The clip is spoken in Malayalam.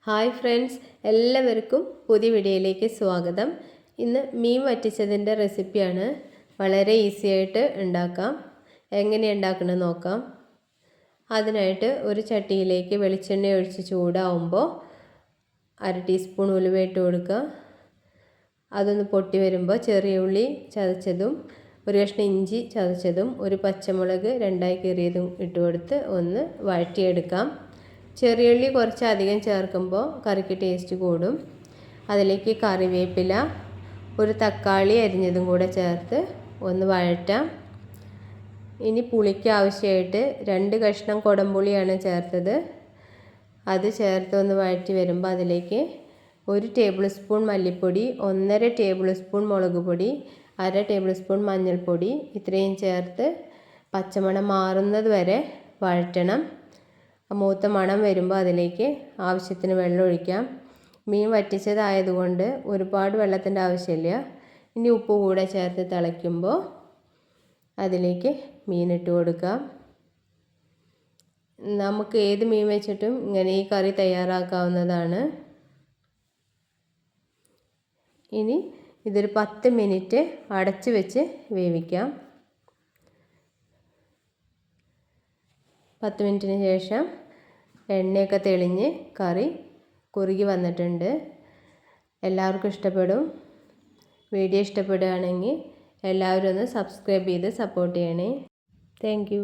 ഹായ് ഫ്രണ്ട്സ്, എല്ലാവർക്കും പുതിയ വീഡിയോയിലേക്ക് സ്വാഗതം. ഇന്ന് മീൻ വറ്റിച്ചതിൻ്റെ റെസിപ്പിയാണ്. വളരെ ഈസി ആയിട്ട് ഉണ്ടാക്കാം. എങ്ങനെ ഉണ്ടാക്കണമെന്ന് നോക്കാം. അതിനായിട്ട് ഒരു ചട്ടിയിലേക്ക് വെളിച്ചെണ്ണ ഒഴിച്ച് ചൂടാവുമ്പോൾ 1/2 ടീസ്പൂൺ ഉലുവ ഇട്ട് കൊടുക്കുക. അതൊന്ന് പൊട്ടി വരുമ്പോൾ ചെറിയ ഉള്ളി ചതച്ചതും ഒരു കഷ്ണം ഇഞ്ചി ചതച്ചതും ഒരു പച്ചമുളക് 2ആയി കീറിയതും ഇട്ട് കൊടുത്ത് ഒന്ന് വഴറ്റിയെടുക്കാം. ചെറിയുള്ളി കുറച്ച് അധികം ചേർക്കുമ്പോൾ കറിക്ക് ടേസ്റ്റ് കൂടും. അതിലേക്ക് കറിവേപ്പില, ഒരു തക്കാളി അരിഞ്ഞതും കൂടെ ചേർത്ത് ഒന്ന് വഴറ്റാം. ഇനി പുളിക്ക് ആവശ്യമായിട്ട് 2 കഷ്ണം കുടംപുളിയാണ് ചേർത്തത്. അത് ചേർത്ത് ഒന്ന് വഴറ്റി വരുമ്പോൾ അതിലേക്ക് 1 ടേബിൾ സ്പൂൺ മല്ലിപ്പൊടി, 1.5 ടേബിൾ സ്പൂൺ മുളക് പൊടി, 1/2 ടേബിൾ സ്പൂൺ മഞ്ഞൾപ്പൊടി ഇത്രയും ചേർത്ത് പച്ചമണം മാറുന്നത് വരെ വഴറ്റണം. മൂത്ത മണം വരുമ്പോൾ അതിലേക്ക് ആവശ്യത്തിന് വെള്ളം ഒഴിക്കാം. മീൻ വറ്റിച്ചതായതുകൊണ്ട് ഒരുപാട് വെള്ളത്തിൻ്റെ ആവശ്യമില്ല. ഇനി ഉപ്പ് കൂടെ ചേർത്ത് തിളയ്ക്കുമ്പോൾ അതിലേക്ക് മീനിട്ട് കൊടുക്കാം. നമുക്ക് ഏത് മീൻ വെച്ചിട്ടും ഇങ്ങനെ ഈ കറി തയ്യാറാക്കാവുന്നതാണ്. ഇനി ഇതൊരു 10 മിനിറ്റ് അടച്ച് വെച്ച് വേവിക്കാം. 10 മിനിറ്റിന് ശേഷം എണ്ണയൊക്കെ തെളിഞ്ഞ് കറി കുറുകി വന്നിട്ടുണ്ട്. എല്ലാവർക്കും ഇഷ്ടപ്പെടും. വീഡിയോ ഇഷ്ടപ്പെടുകയാണെങ്കിൽ എല്ലാവരും ഒന്ന് സബ്സ്ക്രൈബ് ചെയ്ത് സപ്പോർട്ട് ചെയ്യണേ. Thank you.